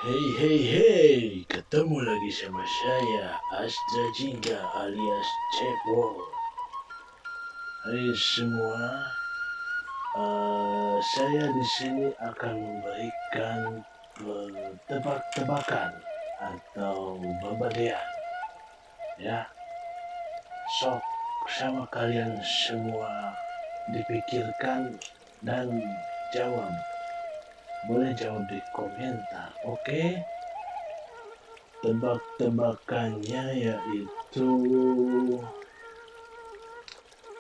Hey hey hey, ketemu lagi sama saya Astra Jingga alias Cebol. Hai semua, saya di sini akan memberikan tebak-tebakan atau bebedean. Ya, sok sama kalian semua dipikirkan dan jawab. Boleh jawab di komentar, oke? Tebak-tebakannya yaitu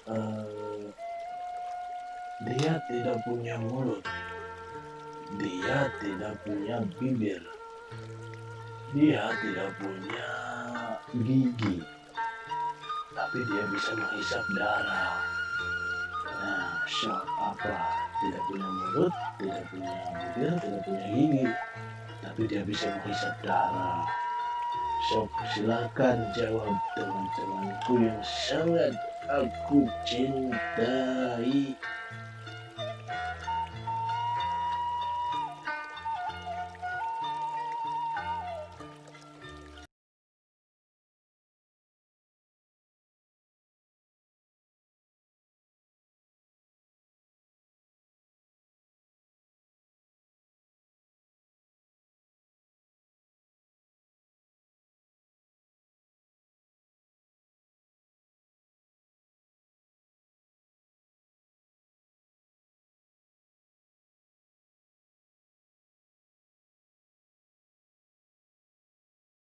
eh, dia tidak punya mulut, dia tidak punya bibir, dia tidak punya gigi, tapi dia bisa menghisap darah. Nah, shock apa? Tidak punya mulut, tidak punya bibir, tidak punya gigi, tapi dia bisa menghisap darah. Sok silakan jawab teman-temanku yang sangat aku cintai.